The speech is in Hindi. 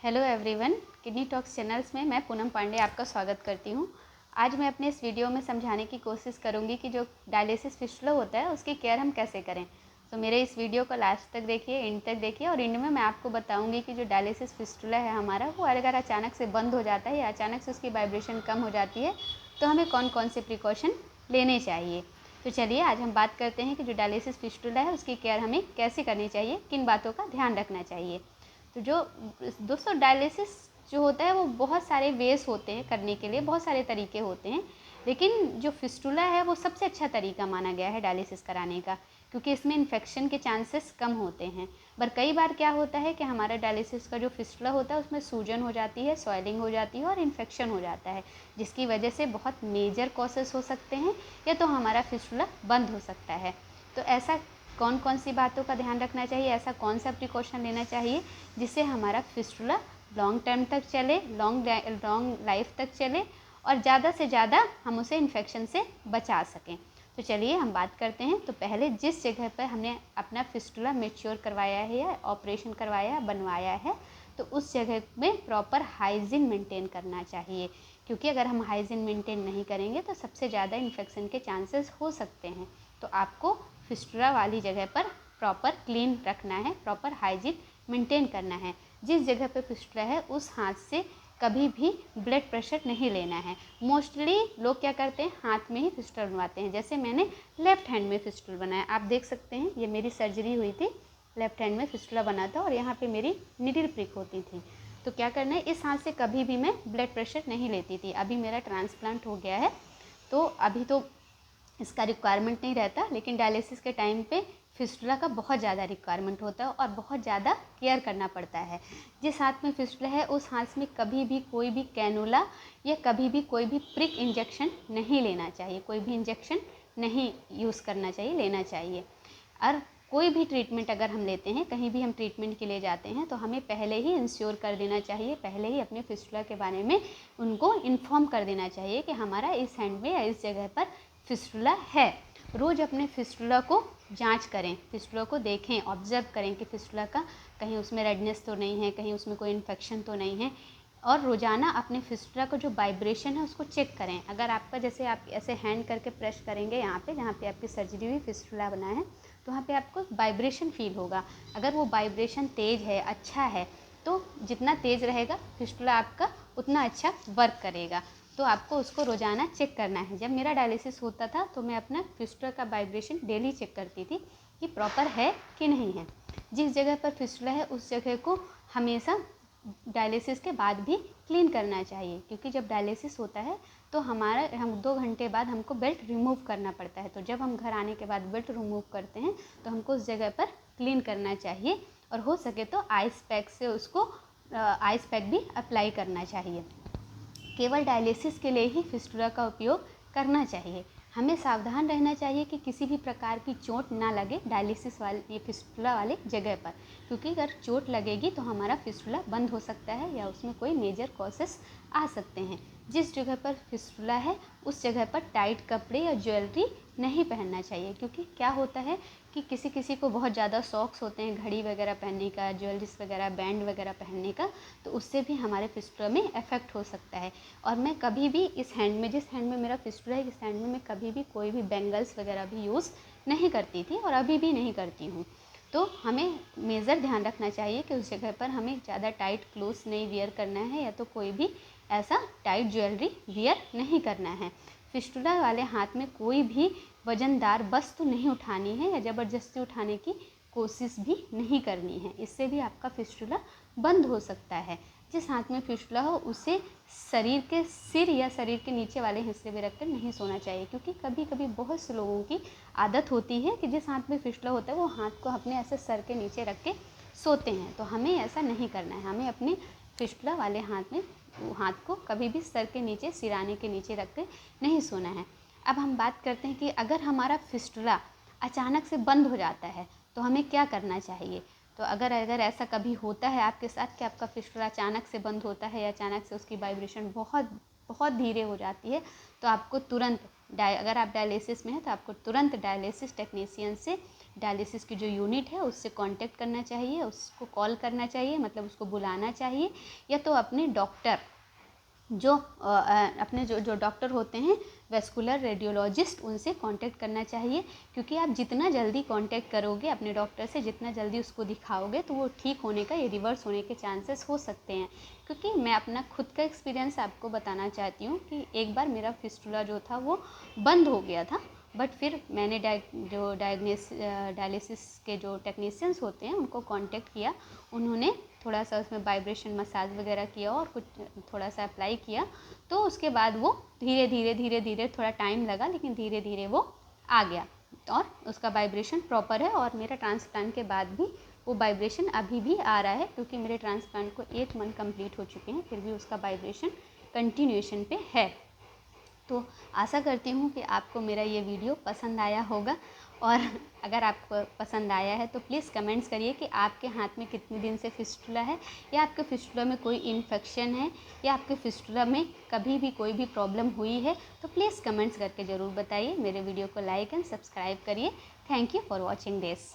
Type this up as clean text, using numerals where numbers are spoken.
Hello everyone, kidney talks channels में मैं पूनम पांडे आपका स्वागत करती हूँ। आज मैं अपने इस वीडियो में समझाने की कोशिश करूँगी कि जो डायलिसिस फिस्टुला होता है उसकी केयर हम कैसे करें। तो मेरे इस वीडियो को लास्ट तक देखिए, एंड तक देखिए और एंड में मैं आपको बताऊँगी कि जो डायलिसिस फिस्टुला है हमारा, वो अगर अचानक से बंद हो जाता है या अचानक से उसकी वाइब्रेशन कम हो जाती है तो हमें कौन कौन से प्रिकॉशन लेने चाहिए। तो चलिए आज हम बात करते हैं कि जो डायलिसिस फिस्टुला है उसकी केयर हमें कैसे करनी चाहिए, किन बातों का ध्यान रखना चाहिए। तो जो दोस्तों डायलिसिस जो होता है वो बहुत सारे वेज होते हैं करने के लिए, बहुत सारे तरीके होते हैं, लेकिन जो फिस्टुला है वो सबसे अच्छा तरीका माना गया है डायलिसिस कराने का, क्योंकि इसमें इन्फेक्शन के चांसेस कम होते हैं। पर कई बार क्या होता है कि हमारा डायलिसिस का जो फिस्टुला होता है उसमें सूजन हो जाती है, सॉइलिंग हो जाती है और इन्फेक्शन हो जाता है, जिसकी वजह से बहुत मेजर कॉसेस हो सकते हैं या तो हमारा फिस्टुला बंद हो सकता है। तो ऐसा कौन कौन सी बातों का ध्यान रखना चाहिए, ऐसा कौन सा प्रिकॉशन लेना चाहिए जिससे हमारा फिस्टुला लॉन्ग टर्म तक चले, लॉन्ग लाइफ तक चले और ज़्यादा से ज़्यादा हम उसे इन्फेक्शन से बचा सकें। तो चलिए हम बात करते हैं। तो पहले जिस जगह पर हमने अपना फिस्टुला मैच्योर करवाया है या ऑपरेशन करवाया बनवाया है, तो उस जगह में प्रॉपर हाइजीन मेंटेन करना चाहिए, क्योंकि अगर हम हाइजीन मेंटेन नहीं करेंगे तो सबसे ज़्यादा इन्फेक्शन के चांसेस हो सकते हैं। तो आपको फिस्टुला वाली जगह पर प्रॉपर क्लीन रखना है, प्रॉपर हाइजीन मेंटेन करना है। जिस जगह पे फिस्टुला है उस हाथ से कभी भी ब्लड प्रेशर नहीं लेना है। मोस्टली लोग क्या करते हैं, हाथ में ही फिस्टुला बनवाते हैं। जैसे मैंने लेफ्ट हैंड में फिस्टुला बनाया, आप देख सकते हैं, ये मेरी सर्जरी हुई थी, लेफ्ट हैंड में फिस्टुला बना था और यहाँ पे मेरी निडल प्रिक होती थी। तो क्या करना है, इस हाथ से कभी भी मैं ब्लड प्रेशर नहीं लेती थी। अभी मेरा ट्रांसप्लांट हो गया है तो अभी तो इसका रिक्वायरमेंट नहीं रहता, लेकिन डायलिसिस के टाइम पे फिस्टुला का बहुत ज़्यादा रिक्वायरमेंट होता है और बहुत ज़्यादा केयर करना पड़ता है। जिस हाथ में फिस्टुला है उस हाथ में कभी भी कोई भी कैनुला या कभी भी कोई भी प्रिक इंजेक्शन नहीं लेना चाहिए, कोई भी इंजेक्शन नहीं यूज़ करना चाहिए, लेना चाहिए। और कोई भी ट्रीटमेंट अगर हम लेते हैं, कहीं भी हम ट्रीटमेंट के लिए जाते हैं, तो हमें पहले ही इंश्योर कर देना चाहिए, पहले ही अपने फिस्टुला के बारे में उनको इन्फॉर्म कर देना चाहिए कि हमारा इस हैंड में या इस जगह पर फिस्टुला है। रोज़ अपने फिस्टुला को जांच करें, फिस्टुला को देखें, ऑब्जर्व करें कि फिस्टुला का कहीं उसमें रेडनेस तो नहीं है, कहीं उसमें कोई इन्फेक्शन तो नहीं है। और रोज़ाना अपने फिस्टुला का जो वाइब्रेशन है उसको चेक करें। अगर आपका, जैसे आप ऐसे हैंड करके प्रेस करेंगे यहाँ पे जहाँ पे आपकी सर्जरी हुई, फिस्टुला बना है, तो वहाँ पे आपको वाइब्रेशन फील होगा। अगर वो वाइब्रेशन तेज़ है, अच्छा है, तो जितना तेज़ रहेगा फिस्टुला आपका उतना अच्छा वर्क करेगा। तो आपको उसको रोज़ाना चेक करना है। जब मेरा डायलिसिस होता था तो मैं अपना फिस्टुला का वाइब्रेशन डेली चेक करती थी कि प्रॉपर है कि नहीं है। जिस जगह पर फिस्टुला है उस जगह को हमेशा डायलिसिस के बाद भी क्लीन करना चाहिए, क्योंकि जब डायलिसिस होता है तो हम 2 घंटे बाद हमको बेल्ट रिमूव करना पड़ता है। तो जब हम घर आने के बाद बेल्ट रिमूव करते हैं तो हमको उस जगह पर क्लीन करना चाहिए और हो सके तो आइस पैक से उसको आइस पैक भी अप्लाई करना चाहिए। केवल डायलिसिस के लिए ही फिस्टुला का उपयोग करना चाहिए। हमें सावधान रहना चाहिए कि किसी भी प्रकार की चोट ना लगे डायलिसिस वाले फिस्टुला वाले जगह पर, क्योंकि अगर चोट लगेगी तो हमारा फिस्टुला बंद हो सकता है या उसमें कोई मेजर कॉसेस आ सकते हैं। जिस जगह पर फिस्टुला है उस जगह पर टाइट कपड़े या ज्वेलरी नहीं पहनना चाहिए, क्योंकि क्या होता है कि किसी किसी को बहुत ज़्यादा शौक़ होते हैं घड़ी वगैरह पहनने का, ज्वेलरीज वगैरह, बैंड वगैरह पहनने का, तो उससे भी हमारे फिस्टुला में इफेक्ट हो सकता है। और मैं कभी भी इस हैंड में, जिस हैंड में मेरा फिस्टुला है, इस हैंड में मैं कभी भी कोई भी बैंगल्स वगैरह भी यूज़ नहीं करती थी और अभी भी नहीं करती हूँ। तो हमें मेजर ध्यान रखना चाहिए कि उस जगह पर हमें ज़्यादा टाइट क्लोथ्स नहीं वियर करना है या तो कोई भी ऐसा टाइट ज्वेलरी वियर नहीं करना है। फिस्टुला वाले हाथ में कोई भी वजनदार वस्तु नहीं उठानी है या ज़बरदस्ती उठाने की कोशिश भी नहीं करनी है, इससे भी आपका फिस्टुला बंद हो सकता है। जिस हाथ में फिस्टुला हो उसे शरीर के सिर या शरीर के नीचे वाले हिस्से में रखकर नहीं सोना चाहिए, क्योंकि कभी कभी बहुत से लोगों की आदत होती है कि जिस हाथ में फिस्टुला होता है वो हाथ को अपने ऐसे सर के नीचे रख के सोते हैं। तो हमें ऐसा नहीं करना है, हमें अपने फिस्टुला वाले हाथ को कभी भी सर के नीचे, सिराने के नीचे रख के नहीं सोना है। अब हम बात करते हैं कि अगर हमारा फिस्टुला अचानक से बंद हो जाता है तो हमें क्या करना चाहिए। तो अगर ऐसा कभी होता है आपके साथ कि आपका फिस्टुला अचानक से बंद होता है या अचानक से उसकी वाइब्रेशन बहुत बहुत धीरे हो जाती है, तो आपको तुरंत अगर आप डायलिसिस में हैं तो आपको तुरंत डायलिसिस टेक्नीशियन से डायलिसिस की जो यूनिट है उससे कांटेक्ट करना चाहिए, उसको कॉल करना चाहिए, मतलब उसको बुलाना चाहिए, या तो अपने डॉक्टर जो अपने जो डॉक्टर होते हैं वेस्कुलर रेडियोलॉजिस्ट, उनसे कांटेक्ट करना चाहिए। क्योंकि आप जितना जल्दी कांटेक्ट करोगे अपने डॉक्टर से, जितना जल्दी उसको दिखाओगे, तो वो ठीक होने का या रिवर्स होने के चांसेस हो सकते हैं। क्योंकि मैं अपना खुद का एक्सपीरियंस आपको बताना चाहती हूँ कि एक बार मेरा फिस्टुला जो था वो बंद हो गया था, बट फिर मैंने डायलिसिस के जो टेक्नीशियंस होते हैं उनको कांटेक्ट किया। उन्होंने थोड़ा सा उसमें वाइब्रेशन मसाज वगैरह किया और कुछ थोड़ा सा अप्लाई किया, तो उसके बाद वो धीरे धीरे थोड़ा टाइम लगा, लेकिन धीरे धीरे वो आ गया और उसका वाइब्रेशन प्रॉपर है। और मेरा ट्रांसप्लांट के बाद भी वो वाइब्रेशन अभी भी आ रहा है, क्योंकि मेरे ट्रांसप्लांट को 8 मंथ कंप्लीट हो चुके हैं, फिर भी उसका वाइब्रेशन कंटिन्यूएशन पे है। तो आशा करती हूँ कि आपको मेरा ये वीडियो पसंद आया होगा, और अगर आपको पसंद आया है तो प्लीज़ कमेंट्स करिए कि आपके हाथ में कितने दिन से फिस्टुला है, या आपके फिस्टुला में कोई इन्फेक्शन है, या आपके फिस्टुला में कभी भी कोई भी प्रॉब्लम हुई है, तो प्लीज़ कमेंट्स करके ज़रूर बताइए। मेरे वीडियो को लाइक एंड सब्सक्राइब करिए। Thank you for watching this.